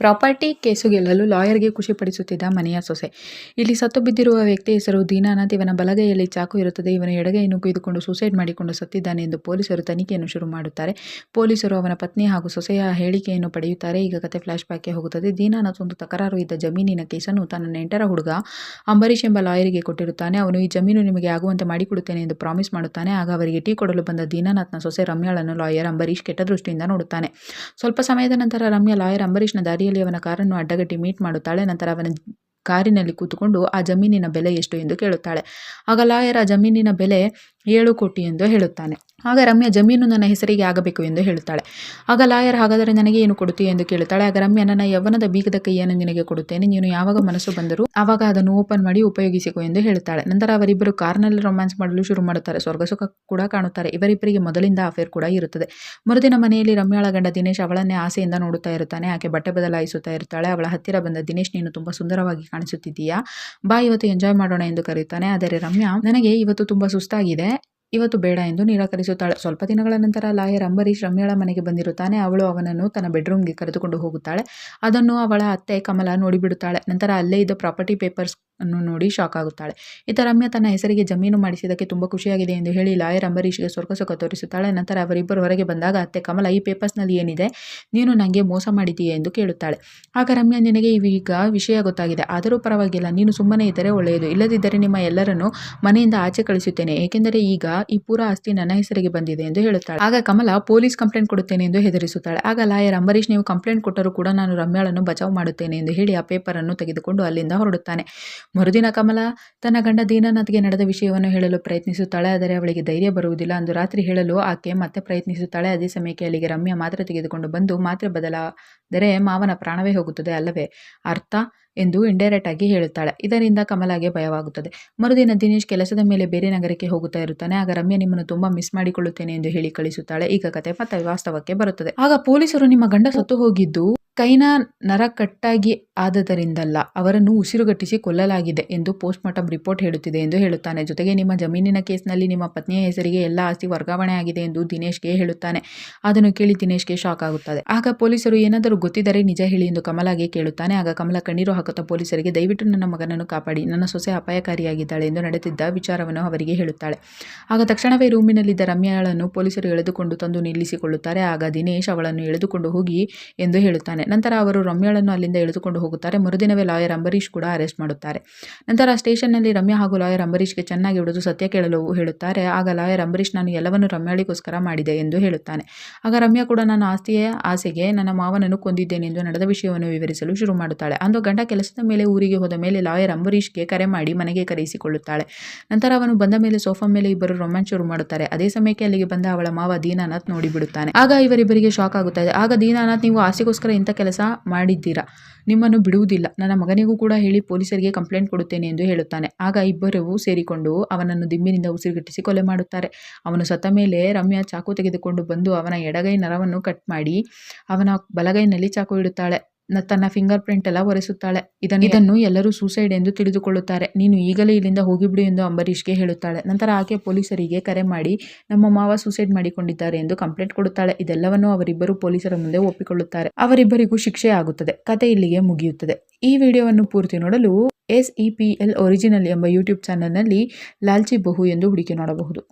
Property case ಗೆಲ್ಲಲು ಲಾಯರ್ಗೆ ಖುಷಿಪಡಿಸುತ್ತಿದ್ದ ಮನೆಯ ಸೊಸೆ. ಇಲ್ಲಿ ಸತ್ತು ಬಿದ್ದಿರುವ ವ್ಯಕ್ತಿ ಹೆಸರು ದೀನಾನಾಥ್. ಇವನ ಬಲಗೈಯಲ್ಲಿ ಚಾಕು ಇರುತ್ತದೆ. ಇವನ ಎಡಗೈಯನ್ನು ಕುಯ್ದುಕೊಂಡು ಸೂಸೈಡ್ ಮಾಡಿಕೊಂಡು ಸತ್ತಿದ್ದಾನೆ ಎಂದು ಪೊಲೀಸರು ತನಿಖೆಯನ್ನು ಶುರು ಮಾಡುತ್ತಾರೆ. ಪೊಲೀಸರು ಅವನ ಪತ್ನಿ ಹಾಗೂ ಸೊಸೆಯ ಹೇಳಿಕೆಯನ್ನು ಪಡೆಯುತ್ತಾರೆ. ಈಗ ಕತೆ ಫ್ಲಾಶ್ ಬ್ಯಾಕ್ಗೆ ಹೋಗುತ್ತದೆ. ದೀನಾನಾಥ್ ಒಂದು ತಕರಾರು ಇದ್ದ ಜಮೀನಿನ ಕೇಸನ್ನು ತನ್ನ ನೆಂಟರ ಹುಡುಗ ಅಂಬರೀಶ್ ಎಂಬ ಲಾಯರಿಗೆ ಕೊಟ್ಟಿರುತ್ತಾನೆ. ಅವನು ಈ ಜಮೀನು ನಿಮಗೆ ಆಗುವಂತೆ ಮಾಡಿಕೊಡುತ್ತೇನೆ ಎಂದು ಪ್ರಾಮಿಸ್ ಮಾಡುತ್ತಾನೆ. ಆಗ ಅವರಿಗೆ ಟೀ ಕೊಡಲು ಬಂದ ದೀನಾನಾಥ್ನ ಸೊಸೆ ರಮ್ಯಾಳನ್ನು ಲಾಯರ್ ಅಂಬರೀಶ್ ಕೆಟ್ಟ ದೃಷ್ಟಿಯಿಂದ ನೋಡುತ್ತಾನೆ. ಸ್ವಲ್ಪ ಸಮಯದ ನಂತರ ರಮ್ಯಾ ಲಾಯರ್ ಅಂಬರೀಶ್ನ ದಾರಿಯಲ್ಲಿ ಅವನ ಕಾರನ್ನು ಅಡ್ಡಗಟ್ಟಿ ಮೀಟ್ ಮಾಡುತ್ತಾಳೆ. ನಂತರ ಅವನ ಕಾರಿನಲ್ಲಿ ಕೂತುಕೊಂಡು ಆ ಜಮೀನಿನ ಬೆಲೆ ಎಷ್ಟು ಎಂದು ಕೇಳುತ್ತಾಳೆ. ಆಗ ಲಾಯರ್ ಆ ಜಮೀನಿನ ಬೆಲೆ 7 ಕೋಟಿ ಎಂದು ಹೇಳುತ್ತಾನೆ. ಆಗ ರಮ್ಯಾ ಜಮೀನು ನನ್ನ ಹೆಸರಿಗೆ ಆಗಬೇಕು ಎಂದು ಹೇಳುತ್ತಾಳೆ. ಆಗ ಲಾಯರ್ ಹಾಗಾದರೆ ನನಗೆ ಏನು ಕೊಡುತ್ತೀಯ ಎಂದು ಕೇಳುತ್ತಾಳೆ. ಆಗ ರಮ್ಯಾ ನನ್ನ ಯೌವನದ ಬೀಗದ ಕೈಯನ್ನು ನಿನಗೆ ಕೊಡುತ್ತೇನೆ. ನೀನು ಯಾವಾಗ ಮನಸ್ಸು ಬಂದರೂ ಆವಾಗ ಅದನ್ನು ಓಪನ್ ಮಾಡಿ ಉಪಯೋಗಿಸಿಕೊ ಎಂದು ಹೇಳುತ್ತಾಳೆ. ನಂತರ ಅವರಿಬ್ಬರು ಕಾರ್ನಲ್ಲಿ ರೊಮ್ಯಾನ್ಸ್ ಮಾಡಲು ಶುರು ಮಾಡುತ್ತಾರೆ. ಸ್ವರ್ಗ ಸುಖ ಕೂಡ ಕಾಣುತ್ತಾರೆ. ಇವರಿಬ್ಬರಿಗೆ ಮೊದಲಿಂದ ಅಫೇರ್ ಕೂಡ ಇರುತ್ತದೆ. ಮರುದಿನ ಮನೆಯಲ್ಲಿ ರಮ್ಯಾಳ ಗಂಡ ದಿನೇಶ್ ಅವಳನ್ನೇ ಆಸೆಯಿಂದ ನೋಡುತ್ತಾ ಇರುತ್ತಾನೆ. ಆಕೆ ಬಟ್ಟೆ ಬದಲಾಯಿಸುತ್ತಾ ಇರುತ್ತಾಳೆ. ಅವಳ ಹತ್ತಿರ ಬಂದ ದಿನೇಶ್ ನೀನು ತುಂಬಾ ಸುಂದರವಾಗಿ ಕಾಣಿಸುತ್ತಿದ್ದೀಯಾ, ಬಾ ಇವತ್ತು ಎಂಜಾಯ್ ಮಾಡೋಣ ಎಂದು ಕರೆಯುತ್ತಾನೆ. ಆದರೆ ರಮ್ಯಾ ನನಗೆ ಇವತ್ತು ತುಂಬಾ ಸುಸ್ತಾಗಿದೆ, ಇವತ್ತು ಬೇಡ ಎಂದು ನಿರಾಕರಿಸುತ್ತಾಳೆ. ಸ್ವಲ್ಪ ದಿನಗಳ ನಂತರ ಲಾಯರ್ ಅಂಬರೀಶ್ ರಮ್ಯಾಳ ಮನೆಗೆ ಬಂದಿರುತ್ತಾನೆ. ಅವಳು ಅವನನ್ನು ತನ್ನ ಬೆಡ್ರೂಮ್ಗೆ ಕರೆದುಕೊಂಡು ಹೋಗುತ್ತಾಳೆ. ಅದನ್ನು ಅವಳ ಅತ್ತೆ ಕಮಲ ನೋಡಿಬಿಡುತ್ತಾಳೆ. ನಂತರ ಅಲ್ಲೇ ಇದ್ದ ಪ್ರಾಪರ್ಟಿ ಪೇಪರ್ಸ್ ಅನ್ನು ನೋಡಿ ಶಾಕ್ ಆಗುತ್ತಾಳೆ. ಇತ ರಮ್ಯಾ ತನ್ನ ಹೆಸರಿಗೆ ಜಮೀನು ಮಾಡಿಸಿದ್ದಕ್ಕೆ ತುಂಬಾ ಖುಷಿಯಾಗಿದೆ ಎಂದು ಹೇಳಿ ಲಾಯರ್ ಅಂಬರೀಶ್ಗೆ ಸ್ವರ್ಗ ಸುಖ ತೋರಿಸುತ್ತಾಳೆ. ನಂತರ ಅವರಿಬ್ಬರು ಹೊರಗೆ ಬಂದಾಗ ಅತ್ತೆ ಕಮಲ ಈ ಪೇಪರ್ಸ್ನಲ್ಲಿ ಏನಿದೆ, ನೀನು ನನಗೆ ಮೋಸ ಮಾಡಿದೀಯಾ ಎಂದು ಕೇಳುತ್ತಾಳೆ. ಆಗ ರಮ್ಯಾ ನಿನಗೆ ಈಗ ವಿಷಯ ಗೊತ್ತಾಗಿದೆ, ಆದರೂ ಪರವಾಗಿಲ್ಲ, ನೀನು ಸುಮ್ಮನೆ ಇದ್ದರೆ ಒಳ್ಳೆಯದು, ಇಲ್ಲದಿದ್ದರೆ ನಿಮ್ಮ ಎಲ್ಲರನ್ನು ಮನೆಯಿಂದ ಆಚೆ ಕಳಿಸುತ್ತೇನೆ, ಏಕೆಂದರೆ ಈಗ ಈ ಪೂರ ಆಸ್ತಿ ನನ್ನ ಹೆಸರಿಗೆ ಬಂದಿದೆ ಎಂದು ಹೇಳುತ್ತಾಳೆ. ಆಗ ಕಮಲ ಪೊಲೀಸ್ ಕಂಪ್ಲೇಂಟ್ ಕೊಡುತ್ತೇನೆ ಎಂದು ಹೆದರಿಸುತ್ತಾಳೆ. ಆಗ ಲಾಯರ್ ಅಂಬರೀಶ್ ನೀವು ಕಂಪ್ಲೇಂಟ್ ಕೊಟ್ಟರೂ ಕೂಡ ನಾನು ರಮ್ಯಾಳನ್ನು ಬಚಾವ್ ಮಾಡುತ್ತೇನೆ ಎಂದು ಹೇಳಿ ಆ ಪೇಪರ್ ಅನ್ನು ತೆಗೆದುಕೊಂಡು ಅಲ್ಲಿಂದ ಹೊರಡುತ್ತಾನೆ. ಮರುದಿನ ಕಮಲ ತನ್ನ ಗಂಡ ದೀನಾನಾಥ್ಗೆ ನಡೆದ ವಿಷಯವನ್ನು ಹೇಳಲು ಪ್ರಯತ್ನಿಸುತ್ತಾಳೆ. ಆದರೆ ಅವಳಿಗೆ ಧೈರ್ಯ ಬರುವುದಿಲ್ಲ. ಅಂದು ರಾತ್ರಿ ಹೇಳಲು ಆಕೆ ಮತ್ತೆ ಪ್ರಯತ್ನಿಸುತ್ತಾಳೆ. ಅದೇ ಸಮಯಕ್ಕೆ ಅಲ್ಲಿಗೆ ರಮ್ಯಾ ಮಾತ್ರೆ ತೆಗೆದುಕೊಂಡು ಬಂದು ಮಾತ್ರೆ ಬದಲಾದರೆ ಮಾವನ ಪ್ರಾಣವೇ ಹೋಗುತ್ತದೆ ಅಲ್ಲವೇ ಅರ್ಥ ಎಂದು ಇಂಡೈರೆಕ್ಟ್ ಆಗಿ ಹೇಳುತ್ತಾಳೆ. ಇದರಿಂದ ಕಮಲಾಗೆ ಭಯವಾಗುತ್ತದೆ. ಮರುದಿನ ದಿನೇಶ್ ಕೆಲಸದ ಮೇಲೆ ಬೇರೆ ನಗರಕ್ಕೆ ಹೋಗುತ್ತಾ ಇರುತ್ತಾನೆ. ಆಗ ರಮ್ಯಾ ನಿಮ್ಮನ್ನು ತುಂಬಾ ಮಿಸ್ ಮಾಡಿಕೊಳ್ಳುತ್ತೇನೆ ಎಂದು ಹೇಳಿ ಕಳಿಸುತ್ತಾಳೆ. ಈಗ ಕತೆ ಮತ್ತೆ ವಾಸ್ತವಕ್ಕೆ ಬರುತ್ತದೆ. ಆಗ ಪೊಲೀಸರು ನಿಮ್ಮ ಗಂಡ ಸತ್ತು ಹೋಗಿದ್ದು ಕೈನ ನರ ಕಟ್ಟಾಗಿ ಆದದರಿಂದಲ್ಲ, ಅವರನ್ನು ಉಸಿರುಗಟ್ಟಿಸಿ ಕೊಲ್ಲಲಾಗಿದೆ ಎಂದು ಪೋಸ್ಟ್ ಮಾರ್ಟಮ್ ರಿಪೋರ್ಟ್ ಹೇಳುತ್ತಿದೆ ಎಂದು ಹೇಳುತ್ತಾನೆ. ಜೊತೆಗೆ ನಿಮ್ಮ ಜಮೀನಿನ ಕೇಸ್ನಲ್ಲಿ ನಿಮ್ಮ ಪತ್ನಿಯ ಹೆಸರಿಗೆ ಎಲ್ಲ ಆಸ್ತಿ ವರ್ಗಾವಣೆ ಆಗಿದೆ ಎಂದು ದಿನೇಶ್ಗೆ ಹೇಳುತ್ತಾನೆ. ಅದನ್ನು ಕೇಳಿ ದಿನೇಶ್ಗೆ ಶಾಕ್ ಆಗುತ್ತದೆ. ಆಗ ಪೊಲೀಸರು ಏನಾದರೂ ಗೊತ್ತಿದ್ದರೆ ನಿಜ ಹೇಳಿ ಎಂದು ಕಮಲಾಗೆ ಕೇಳುತ್ತಾನೆ. ಆಗ ಕಮಲ ಕಣ್ಣೀರು ಹಾಕುತ್ತಾ ಪೊಲೀಸರಿಗೆ ದಯವಿಟ್ಟು ನನ್ನ ಮಗನನ್ನು ಕಾಪಾಡಿ, ನನ್ನ ಸೊಸೆ ಅಪಾಯಕಾರಿಯಾಗಿದ್ದಾಳೆ ಎಂದು ನಡೆದಿದ್ದ ವಿಚಾರವನ್ನು ಅವರಿಗೆ ಹೇಳುತ್ತಾಳೆ. ಆಗ ತಕ್ಷಣವೇ ರೂಮಿನಲ್ಲಿದ್ದ ರಮ್ಯಾಳನ್ನು ಪೊಲೀಸರು ಎಳೆದುಕೊಂಡು ತಂದು ನಿಲ್ಲಿಸಿಕೊಳ್ಳುತ್ತಾರೆ. ಆಗ ದಿನೇಶ್ ಅವಳನ್ನು ಎಳೆದುಕೊಂಡು ಹೋಗಿ ಎಂದು ಹೇಳುತ್ತಾನೆ. ನಂತರ ಅವರು ರಮ್ಯಾಳನ್ನು ಅಲ್ಲಿಂದ ಎಳೆದುಕೊಂಡು ಹೋಗುತ್ತಾರೆ. ಮರುದಿನವೇ ಲಾಯರ್ ಅಂಬರೀಶ್ ಕೂಡ ಅರೆಸ್ಟ್ ಮಾಡುತ್ತಾರೆ. ನಂತರ ಸ್ಟೇಷನ್ನಲ್ಲಿ ರಮ್ಯಾ ಹಾಗೂ ಲಾಯರ್ ಅಂಬರೀಶ್ಗೆ ಚೆನ್ನಾಗಿ ಹೊಡೆದು ಸತ್ಯ ಕೇಳಲು ಹೇಳುತ್ತಾರೆ. ಆಗ ಲಾಯರ್ ಅಂಬರೀಶ್ ನಾನು ಎಲ್ಲವನ್ನು ರಮ್ಯಾಳಿಗೋಸ್ಕರ ಮಾಡಿದೆ ಎಂದು ಹೇಳುತ್ತಾನೆ. ಆಗ ರಮ್ಯಾ ಕೂಡ ನನ್ನ ಆಸ್ತಿಯ ಆಸೆಗೆ ನನ್ನ ಮಾವನನ್ನು ಕೊಂದಿದ್ದೇನೆ ಎಂದು ನಡೆದ ವಿಷಯವನ್ನು ವಿವರಿಸಲು ಶುರು ಮಾಡುತ್ತಾಳೆ. ಅಂದು ಗಂಡ ಕೆಲಸದ ಮೇಲೆ ಊರಿಗೆ ಹೋದ ಮೇಲೆ ಲಾಯರ್ ಅಂಬರೀಶ್ಗೆ ಕರೆ ಮಾಡಿ ಮನೆಗೆ ಕರೆಯಿಸಿಕೊಳ್ಳುತ್ತಾಳೆ. ನಂತರ ಅವನು ಬಂದ ಮೇಲೆ ಸೋಫಾ ಮೇಲೆ ಇಬ್ಬರು ರೊಮ್ಯಾನ್ಸ್ ಶುರು ಮಾಡುತ್ತಾರೆ. ಅದೇ ಸಮಯಕ್ಕೆ ಅಲ್ಲಿಗೆ ಬಂದ ಅವಳ ಮಾವ ದೀನಾನಾಥ್ ನೋಡಿಬಿಡುತ್ತಾನೆ. ಆಗ ಇವರಿಬ್ಬರಿಗೆ ಶಾಕ್ ಆಗುತ್ತದೆ. ಆಗ ದೀನಾನಾಥ್ ನೀವು ಆಸೆಗೋಸ್ಕರ ಇಂಥ ಕೆಲಸ ಮಾಡಿದ್ದೀರಾ, ನಿಮ್ಮನ್ನು ಬಿಡುವುದಿಲ್ಲ, ನನ್ನ ಮಗನಿಗೂ ಕೂಡ ಹೇಳಿ ಪೊಲೀಸರಿಗೆ ಕಂಪ್ಲೇಂಟ್ ಕೊಡುತ್ತೇನೆ ಎಂದು ಹೇಳುತ್ತಾನೆ. ಆಗ ಇಬ್ಬರು ಸೇರಿಕೊಂಡು ಅವನನ್ನು ದಿಂಬಿನಿಂದ ಉಸಿರುಗಟ್ಟಿಸಿ ಕೊಲೆ ಮಾಡುತ್ತಾರೆ. ಅವನು ಸತ್ತ ಮೇಲೆ ರಮ್ಯಾ ಚಾಕು ತೆಗೆದುಕೊಂಡು ಬಂದು ಅವನ ಎಡಗೈ ನರವನ್ನು ಕಟ್ ಮಾಡಿ ಅವನ ಬಲಗೈನಲ್ಲಿ ಚಾಕು ಇಡುತ್ತಾಳೆ. ತನ್ನ ಫಿಂಗರ್ ಪ್ರಿಂಟ್ ಎಲ್ಲ ಒರೆಸುತ್ತಾಳೆ. ಇದನ್ನು ಎಲ್ಲರೂ ಸೂಸೈಡ್ ಎಂದು ತಿಳಿದುಕೊಳ್ಳುತ್ತಾರೆ. ನೀನು ಈಗಲೇ ಇಲ್ಲಿಂದ ಹೋಗಿಬಿಡು ಎಂದು ಅಂಬರೀಶ್ಗೆ ಹೇಳುತ್ತಾಳೆ. ನಂತರ ಆಕೆ ಪೊಲೀಸರಿಗೆ ಕರೆ ಮಾಡಿ ನಮ್ಮ ಮಾವ ಸೂಸೈಡ್ ಮಾಡಿಕೊಂಡಿದ್ದಾರೆ ಎಂದು ಕಂಪ್ಲೇಂಟ್ ಕೊಡುತ್ತಾಳೆ. ಇದೆಲ್ಲವನ್ನು ಅವರಿಬ್ಬರು ಪೊಲೀಸರ ಮುಂದೆ ಒಪ್ಪಿಕೊಳ್ಳುತ್ತಾರೆ. ಅವರಿಬ್ಬರಿಗೂ ಶಿಕ್ಷೆ ಆಗುತ್ತದೆ. ಕತೆ ಇಲ್ಲಿಗೆ ಮುಗಿಯುತ್ತದೆ. ಈ ವಿಡಿಯೋವನ್ನು ಪೂರ್ತಿ ನೋಡಲು SEPL ಒರಿಜಿನಲ್ ಎಂಬ ಯೂಟ್ಯೂಬ್ ಚಾನಲ್ನಲ್ಲಿ ಲಾಲ್ಚಿ ಬಹು ಎಂದು ಹುಡುಕಿ ನೋಡಬಹುದು.